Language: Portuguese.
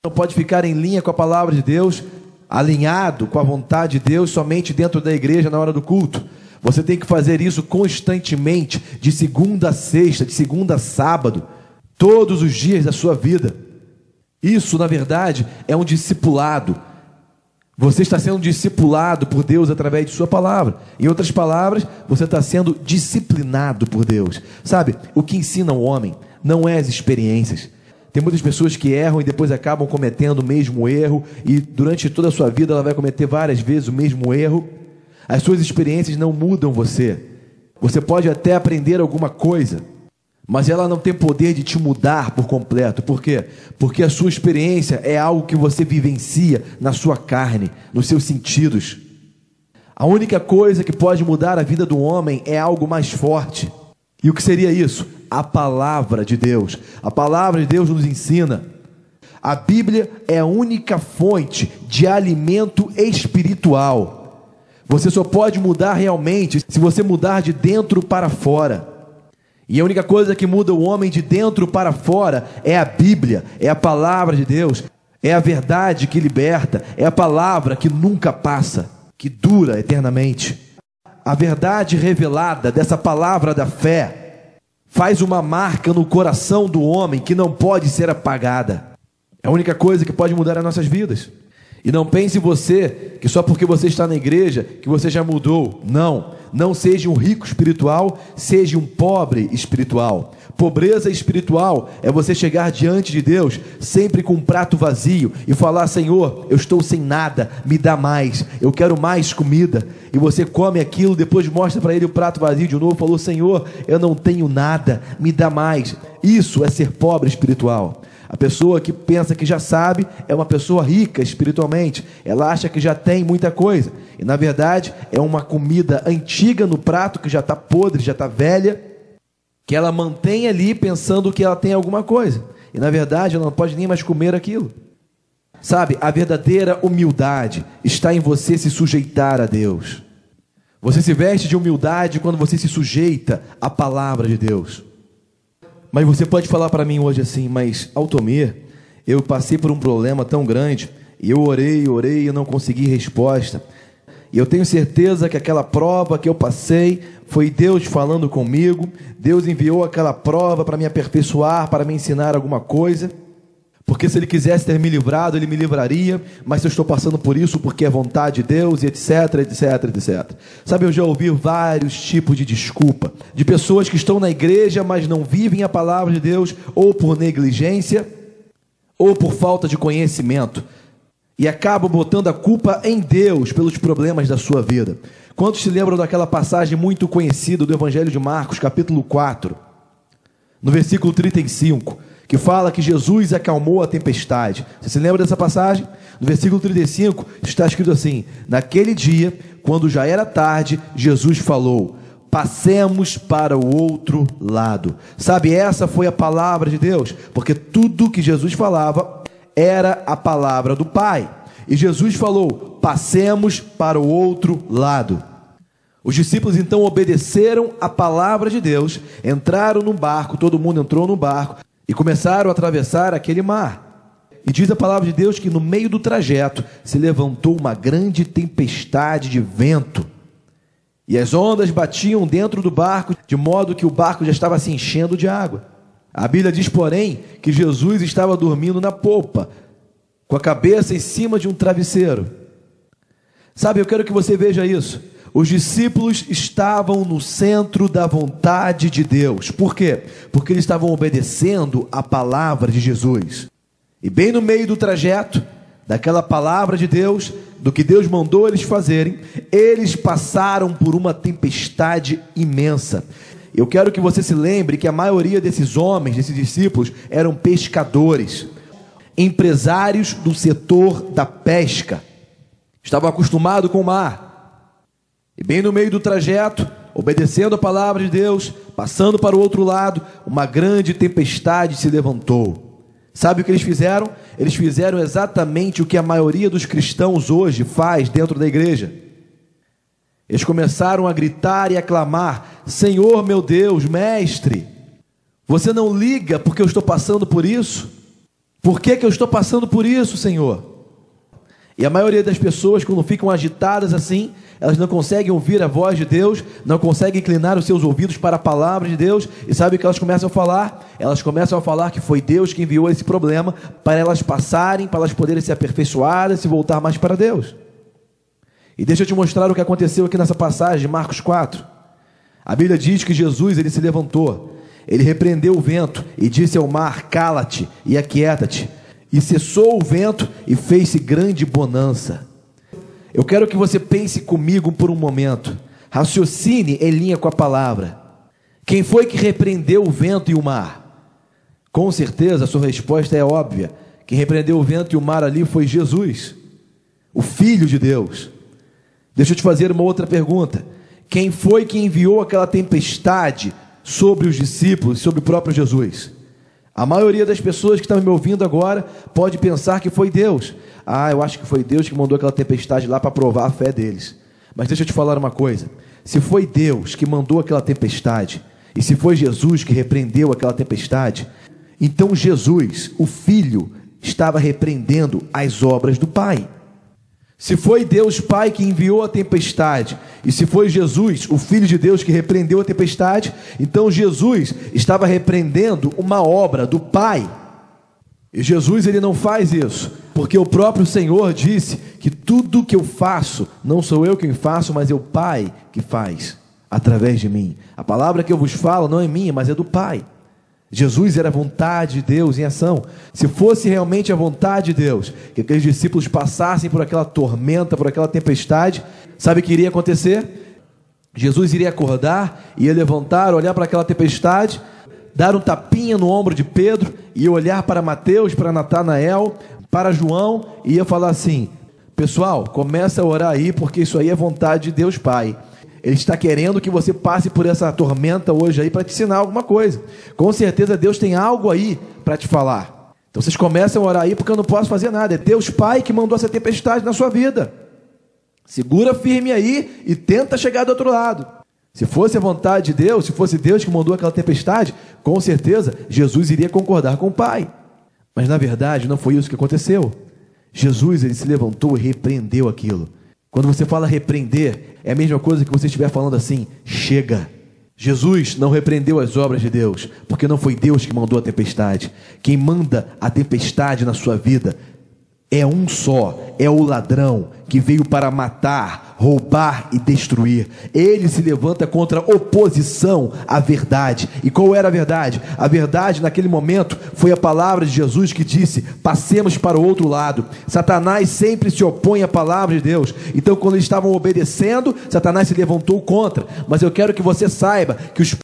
Não pode ficar em linha com a palavra de Deus, alinhado com a vontade de Deus somente dentro da igreja na hora do culto. Você tem que fazer isso constantemente, de segunda a sexta, de segunda a sábado, todos os dias da sua vida. Isso, na verdade, é um discipulado. Você está sendo discipulado por Deus através de sua palavra. Em outras palavras, você está sendo disciplinado por Deus. Sabe, o que ensina o homem não é as experiências. Tem muitas pessoas que erram e depois acabam cometendo o mesmo erro, e durante toda a sua vida ela vai cometer várias vezes o mesmo erro. As suas experiências não mudam você. Você pode até aprender alguma coisa, mas ela não tem poder de te mudar por completo. Por quê? Porque a sua experiência é algo que você vivencia na sua carne, nos seus sentidos. A única coisa que pode mudar a vida do homem é algo mais forte. E o que seria isso? A palavra de Deus. A palavra de Deus nos ensina. A Bíblia é a única fonte de alimento espiritual. Você só pode mudar realmente se você mudar de dentro para fora. E a única coisa que muda o homem de dentro para fora é a Bíblia, é a palavra de Deus, é a verdade que liberta, é a palavra que nunca passa, que dura eternamente. A verdade revelada dessa palavra da fé faz uma marca no coração do homem que não pode ser apagada. É a única coisa que pode mudar as nossas vidas. E não pense você que só porque você está na igreja que você já mudou. Não seja um rico espiritual, seja um pobre espiritual. Pobreza espiritual é você chegar diante de Deus sempre com um prato vazio e falar: Senhor, eu estou sem nada, me dá mais, eu quero mais comida. E você come aquilo, depois mostra para ele o prato vazio de novo, falou: Senhor, eu não tenho nada, me dá mais. Isso é ser pobre espiritual. A pessoa que pensa que já sabe é uma pessoa rica espiritualmente. Ela acha que já tem muita coisa. E na verdade é uma comida antiga no prato, que já está podre, já está velha, que ela mantém ali pensando que ela tem alguma coisa. E na verdade ela não pode nem mais comer aquilo. Sabe, a verdadeira humildade está em você se sujeitar a Deus. Você se veste de humildade quando você se sujeita à palavra de Deus. Mas você pode falar para mim hoje assim: mas Altomir, eu passei por um problema tão grande, e eu orei e eu não consegui resposta, e eu tenho certeza que aquela prova que eu passei foi Deus falando comigo. Deus enviou aquela prova para me aperfeiçoar, para me ensinar alguma coisa, porque se Ele quisesse ter me livrado, Ele me livraria, mas eu estou passando por isso porque é vontade de Deus, e etc, etc, etc. Sabe, eu já ouvi vários tipos de desculpa, de pessoas que estão na igreja, mas não vivem a palavra de Deus, ou por negligência, ou por falta de conhecimento, e acabam botando a culpa em Deus pelos problemas da sua vida. Quantos se lembram daquela passagem muito conhecida do Evangelho de Marcos, capítulo 4, no versículo 35, que fala que Jesus acalmou a tempestade? Você se lembra dessa passagem? No versículo 35 está escrito assim: naquele dia, quando já era tarde, Jesus falou: passemos para o outro lado. Sabe, essa foi a palavra de Deus, porque tudo que Jesus falava era a palavra do Pai. E Jesus falou: passemos para o outro lado. Os discípulos então obedeceram a palavra de Deus, entraram no barco, todo mundo entrou no barco, e começaram a atravessar aquele mar. E diz a palavra de Deus que no meio do trajeto se levantou uma grande tempestade de vento. E as ondas batiam dentro do barco, de modo que o barco já estava se enchendo de água. A Bíblia diz, porém, que Jesus estava dormindo na polpa, com a cabeça em cima de um travesseiro. Sabe, eu quero que você veja isso. Os discípulos estavam no centro da vontade de Deus. Por quê? Porque eles estavam obedecendo a palavra de Jesus. E bem no meio do trajeto, daquela palavra de Deus, do que Deus mandou eles fazerem, eles passaram por uma tempestade imensa. Eu quero que você se lembre que a maioria desses homens, desses discípulos, eram pescadores, empresários do setor da pesca. Estavam acostumados com o mar. E bem no meio do trajeto, obedecendo a palavra de Deus, passando para o outro lado, uma grande tempestade se levantou. Sabe o que eles fizeram? Eles fizeram exatamente o que a maioria dos cristãos hoje faz dentro da igreja. Eles começaram a gritar e a clamar: Senhor meu Deus, Mestre, você não liga porque eu estou passando por isso? Por que eu estou passando por isso, Senhor? E a maioria das pessoas, quando ficam agitadas assim, elas não conseguem ouvir a voz de Deus, não conseguem inclinar os seus ouvidos para a palavra de Deus, e sabe o que elas começam a falar? Elas começam a falar que foi Deus que enviou esse problema para elas passarem, para elas poderem se aperfeiçoar e se voltar mais para Deus. E deixa eu te mostrar o que aconteceu aqui nessa passagem de Marcos 4. A Bíblia diz que Jesus, ele se levantou, ele repreendeu o vento e disse ao mar: cala-te e aquieta-te. E cessou o vento e fez-se grande bonança. Eu quero que você pense comigo por um momento. Raciocine em linha com a palavra. Quem foi que repreendeu o vento e o mar? Com certeza a sua resposta é óbvia. Quem repreendeu o vento e o mar ali foi Jesus, o Filho de Deus. Deixa eu te fazer uma outra pergunta. Quem foi que enviou aquela tempestade sobre os discípulos, sobre o próprio Jesus? A maioria das pessoas que estão me ouvindo agora pode pensar que foi Deus. Eu acho que foi Deus que mandou aquela tempestade lá para provar a fé deles. Mas deixa eu te falar uma coisa. Se foi Deus que mandou aquela tempestade, e se foi Jesus que repreendeu aquela tempestade, então Jesus, o Filho, estava repreendendo as obras do Pai. Se foi Deus Pai que enviou a tempestade, e se foi Jesus, o Filho de Deus, que repreendeu a tempestade, então Jesus estava repreendendo uma obra do Pai. E Jesus, ele não faz isso, porque o próprio Senhor disse que tudo que eu faço, não sou eu quem faço, mas é o Pai que faz, através de mim. A palavra que eu vos falo não é minha, mas é do Pai. Jesus era a vontade de Deus em ação. Se fosse realmente a vontade de Deus que aqueles discípulos passassem por aquela tormenta, por aquela tempestade, sabe o que iria acontecer? Jesus iria acordar, ia levantar, olhar para aquela tempestade, dar um tapinha no ombro de Pedro, ia olhar para Mateus, para Natanael, para João, e ia falar assim: pessoal, começa a orar aí, porque isso aí é vontade de Deus Pai. Ele está querendo que você passe por essa tormenta hoje aí para te ensinar alguma coisa. Com certeza Deus tem algo aí para te falar. Então vocês começam a orar aí, porque eu não posso fazer nada. É Deus Pai que mandou essa tempestade na sua vida. Segura firme aí e tenta chegar do outro lado. Se fosse a vontade de Deus, se fosse Deus que mandou aquela tempestade, com certeza Jesus iria concordar com o Pai. Mas na verdade não foi isso que aconteceu. Jesus, ele se levantou e repreendeu aquilo. Quando você fala repreender, é a mesma coisa que você estiver falando assim: chega. Jesus não repreendeu as obras de Deus, porque não foi Deus que mandou a tempestade. Quem manda a tempestade na sua vida é um só, é o ladrão que veio para matar, roubar e destruir. Ele se levanta contra a oposição à verdade. E qual era a verdade? A verdade naquele momento foi a palavra de Jesus que disse: passemos para o outro lado. Satanás sempre se opõe à palavra de Deus. Então quando eles estavam obedecendo, Satanás se levantou contra. Mas eu quero que você saiba que os